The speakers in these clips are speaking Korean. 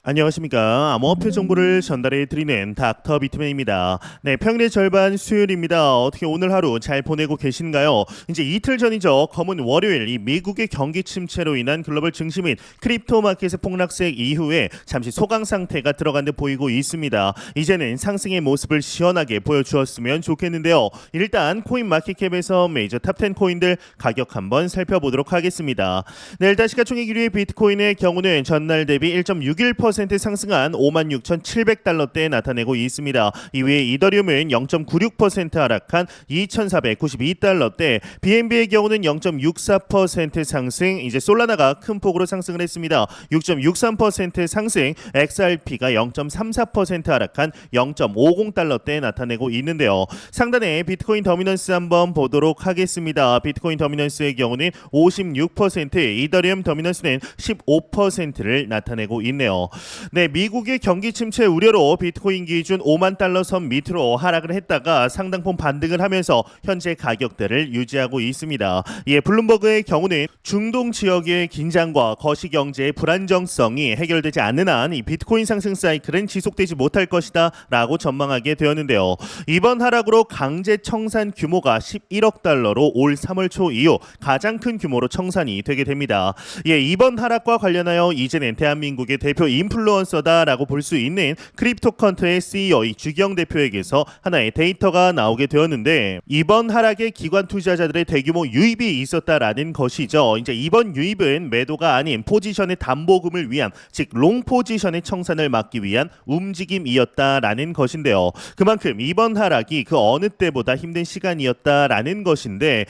안녕하십니까. 암호화폐 정보를 전달해 드리는 닥터 비트맨입니다. 네, 평일의 절반 수요일입니다. 어떻게 오늘 하루 잘 보내고 계신가요? 이제 이틀 전이죠. 검은 월요일 이 미국의 경기 침체로 인한 글로벌 증시 및 크립토 마켓의 폭락세 이후에 잠시 소강 상태가 들어간 듯 보이고 있습니다. 이제는 상승의 모습을 시원하게 보여주었으면 좋겠는데요. 일단 코인 마켓캡에서 메이저 탑10 코인들 가격 한번 살펴보도록 하겠습니다. 네, 일단 시가총액 1위의 비트코인의 경우는 전날 대비 1.61% 상승한 56,700달러대에 나타내고 있습니다. 이외에 이더리움은 0.96% 하락한 2,492달러대, BNB의 경우는 0.64% 상승, 이제 솔라나가 큰 폭으로 상승을 했습니다. 6.63% 상승, XRP가 0.34% 하락한 0.50달러대에 나타내고 있는데요. 상단에 비트코인 더미넌스 한번 보도록 하겠습니다. 비트코인 더미넌스의 경우는 56%, 이더리움 더미넌스는 15%를 나타내고 있네요. 네, 미국의 경기 침체 우려로 비트코인 기준 5만 달러 선 밑으로 하락을 했다가 상당폭 반등을 하면서 현재 가격대를 유지하고 있습니다. 블룸버그의 경우는 중동 지역의 긴장과 거시 경제의 불안정성이 해결되지 않는 한 이 비트코인 상승 사이클은 지속되지 못할 것이다 라고 전망하게 되었는데요. 이번 하락으로 강제 청산 규모가 11억 달러로 올 3월 초 이후 가장 큰 규모로 청산이 되게 됩니다. 이번 하락과 관련하여 이제는 대한민국의 대표 인플루언서다라고 볼 수 있는 크립토컨트의 CEO 주경 대표에게서 하나의 데이터가 나오게 되었는데, 이번 하락에 기관 투자자들의 대규모 유입이 있었다라는 것이죠. 이제 이번 유입은 매도가 아닌 포지션의 담보금을 위한, 즉 롱 포지션의 청산을 막기 위한 움직임이었다라는 것인데요. 그만큼 이번 하락이 그 어느 때보다 힘든 시간이었다라는 것인데,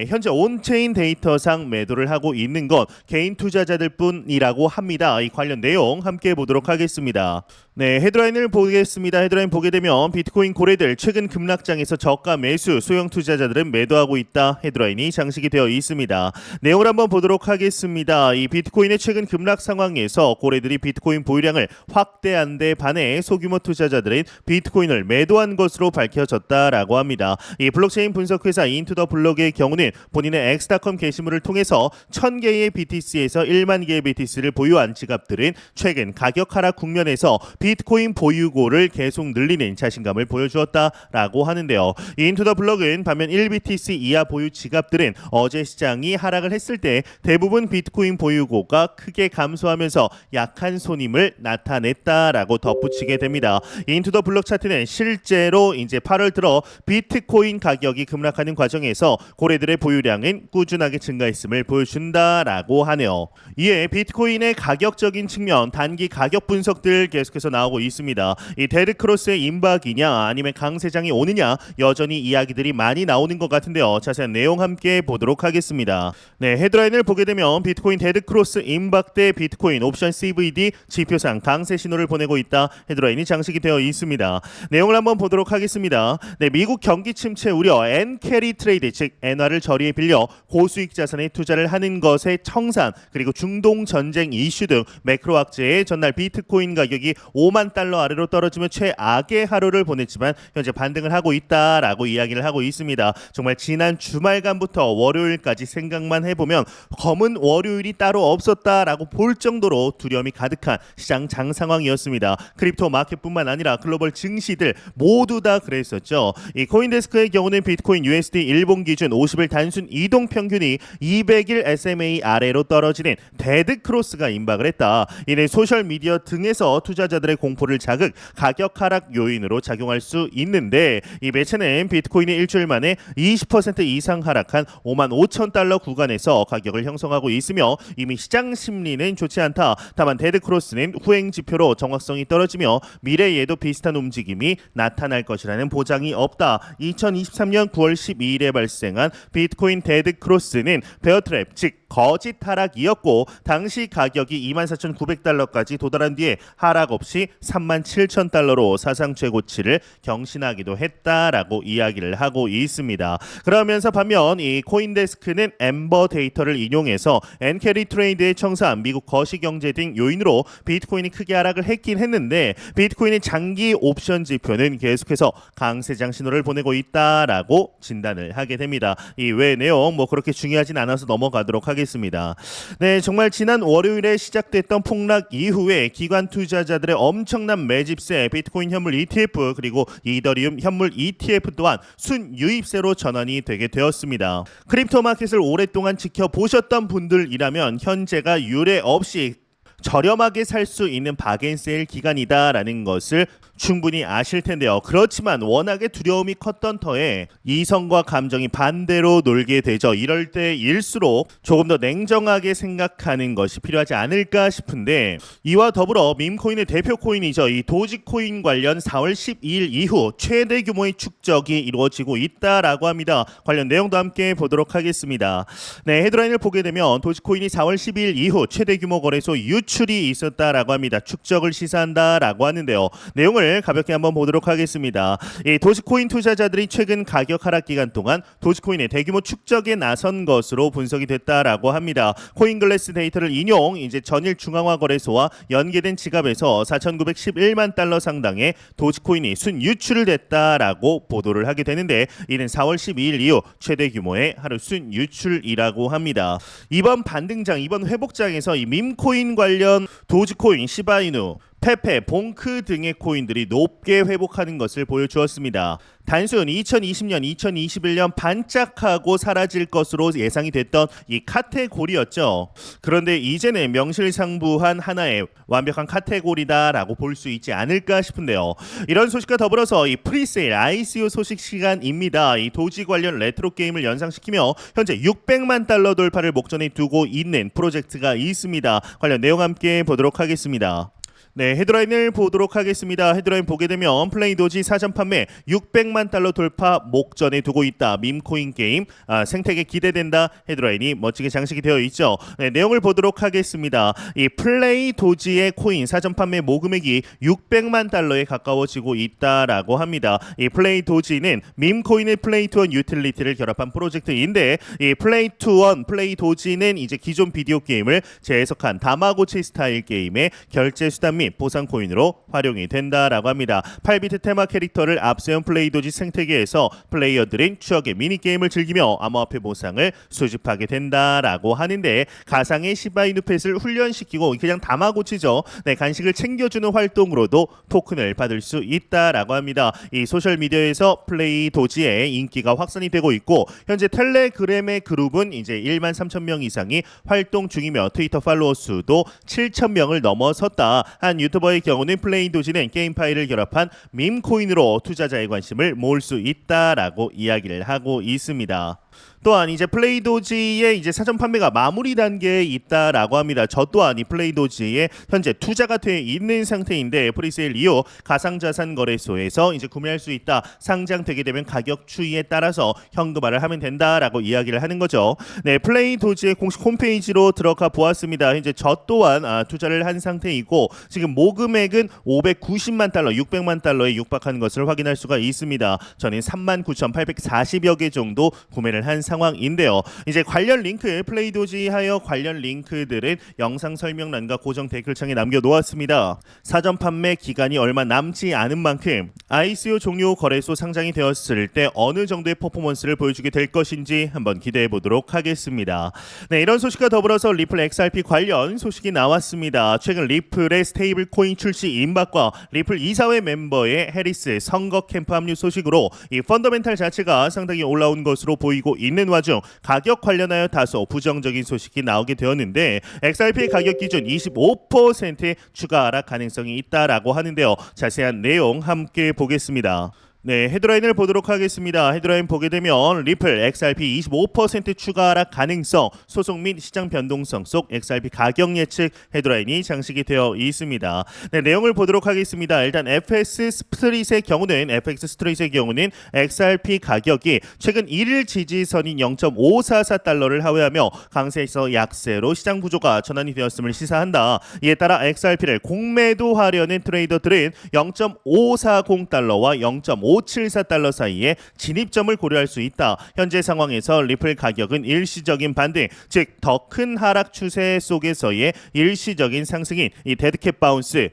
현재 온체인 데이터상 매도를 하고 있는 건 개인 투자자들 뿐이라고 합니다. 이 관련 내용 함께 보도록 하겠습니다. 네, 헤드라인을 보겠습니다. 헤드라인 보게 되면 비트코인 고래들 최근 급락장에서 저가 매수, 소형 투자자들은 매도하고 있다. 헤드라인이 장식이 되어 있습니다. 내용을 한번 보도록 하겠습니다. 이 비트코인의 최근 급락 상황에서 고래들이 비트코인 보유량을 확대한 데 반해 소규모 투자자들은 비트코인을 매도한 것으로 밝혀졌다라고 합니다. 이 블록체인 분석회사 인투더블록의 경우는 본인의 엑스닷컴 게시물을 통해서 1000개의 BTC에서 1만 개의 BTC를 보유한 지갑들은 최근 가격 하락 국면에서 비트코인 보유고를 계속 늘리는 자신감을 보여주었다라고 하는데요. 인투더블록은 반면 1BTC 이하 보유 지갑들은 어제 시장이 하락을 했을 때 대부분 비트코인 보유고가 크게 감소하면서 약한 손님을 나타냈다라고 덧붙이게 됩니다. 인투더블록 차트는 실제로 이제 8월 들어 비트코인 가격이 급락하는 과정에서 고래들의 보유량은 꾸준하게 증가했음을 보여준다라고 하네요. 이에 비트코인의 가격적인 측면 단기 가격 분석들 계속해서 나오고 있습니다. 이 데드크로스의 임박이냐 아니면 강세장이 오느냐 여전히 이야기들이 많이 나오는 것 같은데요. 자세한 내용 함께 보도록 하겠습니다. 네, 헤드라인을 보게 되면 비트코인 데드크로스 임박 대 비트코인 옵션 CVD 지표상 강세 신호를 보내고 있다. 헤드라인이 장식이 되어 있습니다. 내용을 한번 보도록 하겠습니다. 네, 미국 경기 침체 우려 엔캐리 트레이드, 즉 엔화를 저리에 빌려 고수익 자산에 투자를 하는 것의 청산, 그리고 중동 전쟁 이슈 등 매크로 악재에 전날 비트코인 가격이 5만 달러 아래로 떨어지며 최악의 하루를 보냈지만 현재 반등을 하고 있다라고 이야기를 하고 있습니다. 정말 지난 주말간부터 월요일까지 생각만 해보면 검은 월요일이 따로 없었다라고 볼 정도로 두려움이 가득한 시장 장 상황이었습니다. 크립토 마켓뿐만 아니라 글로벌 증시들 모두 다 그랬었죠. 이 코인데스크의 경우는 비트코인 USD 일본 기준 50일 단순 이동 평균이 200일 SMA 아래로 떨어지는 데드 크로스가 임박을 했다. 이는 소셜 미디어 등에서 투자자들의 공포를 자극, 가격 하락 요인으로 작용할 수 있는데, 이 매체는 비트코인이 일주일 만에 20% 이상 하락한 5만 5천 달러 구간에서 가격을 형성하고 있으며 이미 시장 심리는 좋지 않다. 다만 데드 크로스는 후행 지표로 정확성이 떨어지며 미래에도 비슷한 움직임이 나타날 것이라는 보장이 없다. 2023년 9월 12일에 발생한 비트코인 데드 크로스는 베어트랩, 즉 거짓 하락이었고 당시 가격이 24,900달러까지 도달한 뒤에 하락 없이 37,000달러로 사상 최고치를 경신하기도 했다라고 이야기를 하고 있습니다. 그러면서 반면 이 코인데스크는 엠버 데이터를 인용해서 엔캐리 트레이드의 청산, 미국 거시경제 등 요인으로 비트코인이 크게 하락을 했긴 했는데 비트코인의 장기 옵션 지표는 계속해서 강세장 신호를 보내고 있다라고 진단을 하게 됩니다. 이 외 내용 그렇게 중요하진 않아서 넘어가도록 하겠습니다. 하겠습니다. 네, 정말 지난 월요일에 시작됐던 폭락 이후에 기관 투자자들의 엄청난 매집세, 비트코인 현물 ETF 그리고 이더리움 현물 ETF 또한 순유입세로 전환이 되게 되었습니다. 크립토 마켓을 오랫동안 지켜보셨던 분들이라면 현재가 유례 없이 저렴하게 살 수 있는 바겐세일 기간이다라는 것을 충분히 아실 텐데요. 그렇지만 워낙에 두려움이 컸던 터에 이성과 감정이 반대로 놀게 되죠. 이럴 때일수록 조금 더 냉정하게 생각하는 것이 필요하지 않을까 싶은데, 이와 더불어 밈코인의 대표 코인이죠. 이 도지코인 관련 4월 12일 이후 최대 규모의 축적이 이루어지고 있다라고 합니다. 관련 내용도 함께 보도록 하겠습니다. 네, 헤드라인을 보게 되면 도지코인이 4월 12일 이후 최대 규모 거래소 유출이 있었다라고 합니다. 축적을 시사한다라고 하는데요. 내용을 가볍게 한번 보도록 하겠습니다. 이 도지코인 투자자들이 최근 가격 하락 기간 동안 도지코인의 대규모 축적에 나선 것으로 분석이 됐다라고 합니다. 코인글래스 데이터를 인용, 이제 전일 중앙화 거래소와 연계된 지갑에서 4,911만 달러 상당의 도지코인이 순유출을 됐다라고 보도를 하게 되는데, 이는 4월 12일 이후 최대 규모의 하루 순유출이라고 합니다. 이번 반등장, 이번 회복장에서 이 밈코인 관련 도지코인, 시바이누, 페페, 봉크 등의 코인들이 높게 회복하는 것을 보여주었습니다. 단순 2020년, 2021년 반짝하고 사라질 것으로 예상이 됐던 이 카테고리였죠. 그런데 이제는 명실상부한 하나의 완벽한 카테고리다라고 볼 수 있지 않을까 싶은데요. 이런 소식과 더불어서 이 프리세일 ICO 소식 시간입니다. 이 도지 관련 레트로 게임을 연상시키며 현재 600만 달러 돌파를 목전에 두고 있는 프로젝트가 있습니다. 관련 내용 함께 보도록 하겠습니다. 네, 헤드라인을 보도록 하겠습니다. 헤드라인 보게 되면 플레이 도지 사전 판매 600만 달러 돌파 목전에 두고 있다. 밈코인 게임 생태계 기대된다. 헤드라인이 멋지게 장식이 되어 있죠. 네, 내용을 보도록 하겠습니다. 이 플레이 도지의 코인 사전 판매 모금액이 600만 달러에 가까워지고 있다라고 합니다. 이 플레이 도지는 밈코인의 플레이 투원 유틸리티를 결합한 프로젝트인데, 이 플레이 투원, 플레이 도지는 이제 기존 비디오 게임을 재해석한 다마고치 스타일 게임의 결제 수단 및 보상 코인으로 활용이 된다라고 합니다. 8비트 테마 캐릭터를 앞세운 플레이 도지 생태계에서 플레이어들은 추억의 미니게임을 즐기며 암호화폐 보상을 수집하게 된다라고 하는데, 가상의 시바이누 펫을 훈련시키고 그냥 다마고치죠. 네, 간식을 챙겨주는 활동으로도 토큰을 받을 수 있다라고 합니다. 이 소셜미디어에서 플레이 도지의 인기가 확산이 되고 있고, 현재 텔레그램의 그룹은 이제 1만 3천 명 이상이 활동 중이며 트위터 팔로워 수도 7천 명을 넘어섰다. 한 유튜버의 경우는 플레이 도지는 게임 파일을 결합한 밈코인으로 투자자의 관심을 모을 수 있다라고 이야기를 하고 있습니다. 또한 이제 플레이 도지의 이제 사전 판매가 마무리 단계에 있다라고 합니다. 저 또한 이 플레이 도지에 현재 투자가 돼 있는 상태인데, 프리세일 이후 가상자산 거래소에서 이제 구매할 수 있다. 상장되게 되면 가격 추이에 따라서 현금화를 하면 된다라고 이야기를 하는 거죠. 네, 플레이 도지의 공식 홈페이지로 들어가 보았습니다. 현재 저 또한 투자를 한 상태이고, 지금 모금액은 590만 달러, 600만 달러에 육박하는 것을 확인할 수가 있습니다. 저는 39,840여 개 정도 구매를 한 상황인데요. 이제 관련 링크, 플레이 도지 하여 관련 링크들은 영상 설명란과 고정 댓글창에 남겨놓았습니다. 사전 판매 기간이 얼마 남지 않은 만큼 ICO 종료 거래소 상장이 되었을 때 어느 정도의 퍼포먼스를 보여주게 될 것인지 한번 기대해 보도록 하겠습니다. 네, 이런 소식과 더불어서 리플 XRP 관련 소식이 나왔습니다. 최근 리플의 스테이블 코인 출시 임박과 리플 이사회 멤버의 해리스 선거 캠프 합류 소식으로 이 펀더멘탈 자체가 상당히 올라온 것으로 보이고 있는 와중 가격 관련하여 다소 부정적인 소식이 나오게 되었는데, XRP 가격 기준 25%의 추가 하락 가능성이 있다라고 하는데요. 자세한 내용 함께 보겠습니다. 네, 헤드라인을 보도록 하겠습니다. 헤드라인 보게 되면 리플 XRP 25% 추가 하락 가능성, 소송 및 시장 변동성 속 XRP 가격 예측 헤드라인이 장식이 되어 있습니다. 네, 내용을 보도록 하겠습니다. 일단 FX 스트릿의 경우는 XRP 가격이 최근 1일 지지선인 0.544달러를 하회하며 강세에서 약세로 시장 구조가 전환이 되었음을 시사한다. 이에 따라 XRP를 공매도하려는 트레이더들은 0.540달러와 0.574달러 사이에 진입점을 고려할 수 있다. 현재 상황에서 리플 가격은 일시적인 반등, 즉 더 큰 하락 추세 속에서의 일시적인 상승인 이 데드캣 바운스,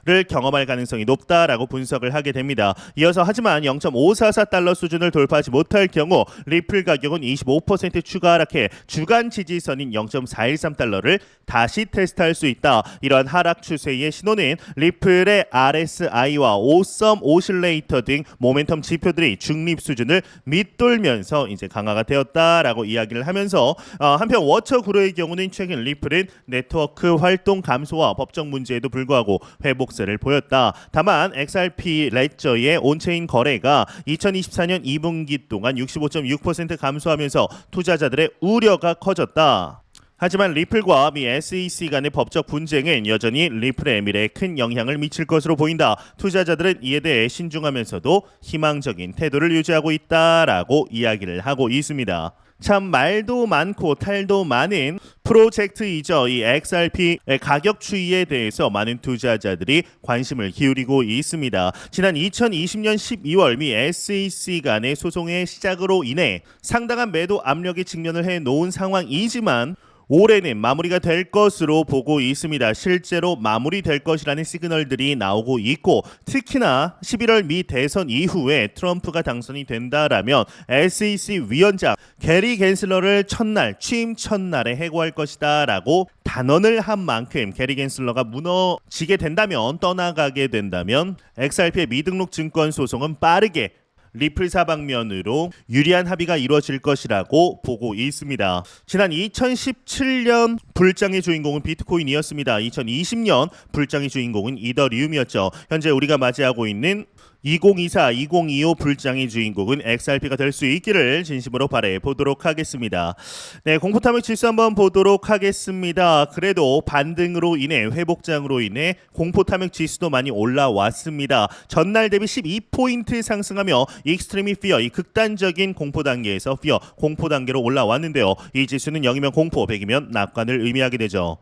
를 경험할 가능성이 높다라고 분석을 하게 됩니다. 이어서 하지만 0.544달러 수준을 돌파하지 못할 경우 리플 가격은 25% 추가 하락해 주간 지지선인 0.413달러를 다시 테스트할 수 있다. 이러한 하락 추세의 신호는 리플의 RSI와 5썸 오실레이터 등 모멘텀 지표들이 중립 수준을 밑돌면서 이제 강화가 되었다라고 이야기를 하면서 한편 워처그로의 경우는 최근 리플은 네트워크 활동 감소와 법적 문제에도 불구하고 회복세를 보였다. 다만 XRP 레저의 온체인 거래가 2024년 2분기 동안 65.6% 감소하면서 투자자들의 우려가 커졌다. 하지만 리플과 미 SEC 간의 법적 분쟁은 여전히 리플의 미래에 큰 영향을 미칠 것으로 보인다. 투자자들은 이에 대해 신중하면서도 희망적인 태도를 유지하고 있다라고 이야기를 하고 있습니다. 참 말도 많고 탈도 많은 프로젝트이죠. 이 XRP의 가격 추이에 대해서 많은 투자자들이 관심을 기울이고 있습니다. 지난 2020년 12월 미 SEC 간의 소송의 시작으로 인해 상당한 매도 압력에 직면을 해놓은 상황이지만 올해는 마무리가 될 것으로 보고 있습니다. 실제로 마무리될 것이라는 시그널들이 나오고 있고 특히나 11월 미 대선 이후에 트럼프가 당선이 된다라면 SEC 위원장 게리 갠슬러를 취임 첫날에 해고할 것이다 라고 단언을 한 만큼 게리 갠슬러가 무너지게 된다면 떠나가게 된다면 XRP의 미등록 증권 소송은 빠르게 리플 사방면으로 유리한 합의가 이루어질 것이라고 보고 있습니다. 지난 2017년 불장의 주인공은 비트코인이었습니다. 2020년 불장의 주인공은 이더리움이었죠. 현재 우리가 맞이하고 있는 2024, 2025 불장의 주인공은 XRP가 될 수 있기를 진심으로 바래 보도록 하겠습니다. 네, 공포탐욕 지수 한번 보도록 하겠습니다. 그래도 반등으로 인해 회복장으로 인해 공포탐욕 지수도 많이 올라왔습니다. 전날 대비 12포인트 상승하며 익스트리미 피어, 이 극단적인 공포 단계에서 피어, 공포 단계로 올라왔는데요. 이 지수는 0이면 공포, 100이면 낙관을 의미하게 되죠.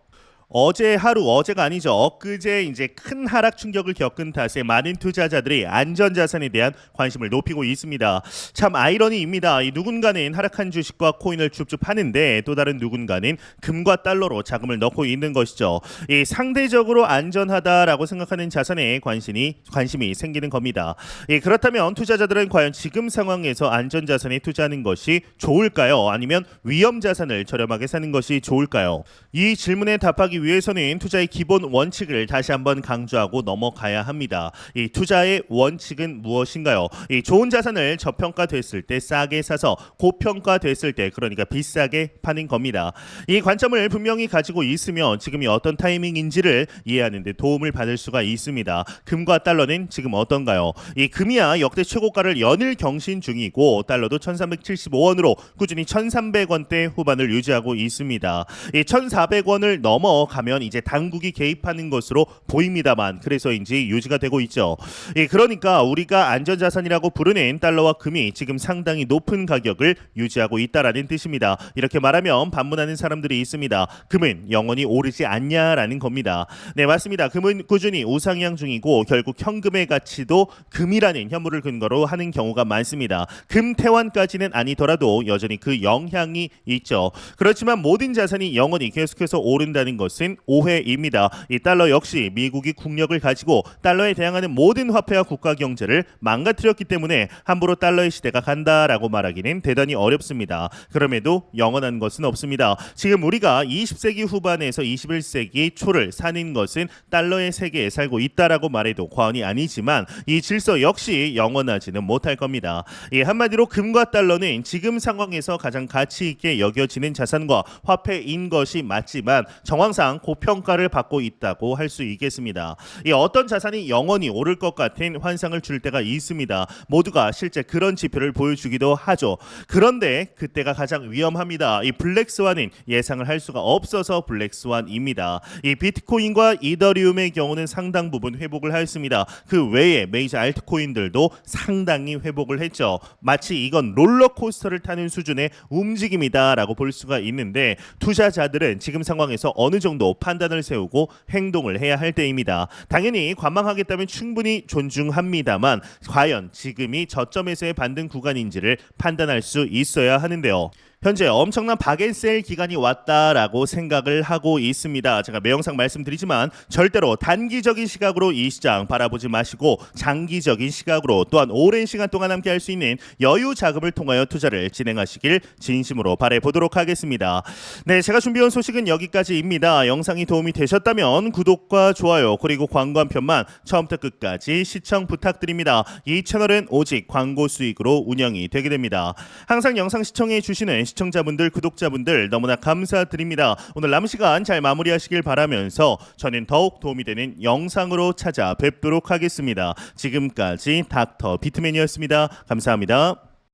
어제가 아니죠. 엊그제 이제 큰 하락 충격을 겪은 탓에 많은 투자자들이 안전자산에 대한 관심을 높이고 있습니다. 참 아이러니입니다. 이 누군가는 하락한 주식과 코인을 줍줍하는데 또 다른 누군가는 금과 달러로 자금을 넣고 있는 것이죠. 이 상대적으로 안전하다라고 생각하는 자산에 관심이 생기는 겁니다. 그렇다면 투자자들은 과연 지금 상황에서 안전자산에 투자하는 것이 좋을까요? 아니면 위험자산을 저렴하게 사는 것이 좋을까요? 이 질문에 답하기 위해서는 투자의 기본 원칙을 다시 한번 강조하고 넘어가야 합니다. 이 투자의 원칙은 무엇인가요? 이 좋은 자산을 저평가됐을 때 싸게 사서 고평가됐을 때 그러니까 비싸게 파는 겁니다. 이 관점을 분명히 가지고 있으면 지금이 어떤 타이밍인지를 이해하는 데 도움을 받을 수가 있습니다. 금과 달러는 지금 어떤가요? 이 금이야 역대 최고가를 연일 경신 중이고 달러도 1375원으로 꾸준히 1300원대 후반을 유지하고 있습니다. 이 1400원을 넘어가면 이제 당국이 개입하는 것으로 보입니다만 그래서인지 유지가 되고 있죠. 그러니까 우리가 안전자산이라고 부르는 달러와 금이 지금 상당히 높은 가격을 유지하고 있다라는 뜻입니다. 이렇게 말하면 반문하는 사람들이 있습니다. 금은 영원히 오르지 않냐라는 겁니다. 네, 맞습니다. 금은 꾸준히 우상향 중이고 결국 현금의 가치도 금이라는 현물을 근거로 하는 경우가 많습니다. 금 태환까지는 아니더라도 여전히 그 영향이 있죠. 그렇지만 모든 자산이 영원히 계속해서 오른다는 것은 오해입니다. 이 달러 역시 미국이 국력을 가지고 달러에 대항하는 모든 화폐와 국가 경제를 망가뜨렸기 때문에 함부로 달러의 시대가 간다라고 말하기는 대단히 어렵습니다. 그럼에도 영원한 것은 없습니다. 지금 우리가 20세기 후반에서 21세기 초를 사는 것은 달러의 세계에 살고 있다라고 말해도 과언이 아니지만 이 질서 역시 영원하지는 못할 겁니다. 한마디로 금과 달러는 지금 상황에서 가장 가치 있게 여겨지는 자산과 화폐인 것이 맞지만 정황상 고평가를 받고 있다고 할 수 있겠습니다. 어떤 자산이 영원히 오를 것 같은 환상을 줄 때가 있습니다. 모두가 실제 그런 지표를 보여주기도 하죠. 그런데 그때가 가장 위험합니다. 이 블랙스완은 예상을 할 수가 없어서 블랙스완입니다. 이 비트코인과 이더리움의 경우는 상당 부분 회복을 하였습니다. 그 외에 메이저 알트코인들도 상당히 회복을 했죠. 마치 이건 롤러코스터를 타는 수준의 움직임이다라고 볼 수가 있는데 투자자들은 지금 상황에서 어느 정도 판단을 세우고 행동을 해야 할 때입니다. 당연히 관망하겠다면 충분히 존중합니다만 과연 지금이 저점에서의 반등 구간인지를 판단할 수 있어야 하는데요. 현재 엄청난 바겐셀 기간이 왔다라고 생각을 하고 있습니다. 제가 매 영상 말씀드리지만 절대로 단기적인 시각으로 이 시장 바라보지 마시고 장기적인 시각으로 또한 오랜 시간 동안 함께 할 수 있는 여유 자금을 통하여 투자를 진행하시길 진심으로 바라보도록 하겠습니다. 네, 제가 준비한 소식은 여기까지입니다. 영상이 도움이 되셨다면 구독과 좋아요 그리고 광고 한 편만 처음부터 끝까지 시청 부탁드립니다. 이 채널은 오직 광고 수익으로 운영이 되게 됩니다. 항상 영상 시청해 주시는 시청자분들, 구독자분들 너무나 감사드립니다. 오늘 남은 시간 잘 마무리하시길 바라면서 저는 더욱 도움이 되는 영상으로 찾아뵙도록 하겠습니다. 지금까지 닥터 비트맨이었습니다. 감사합니다.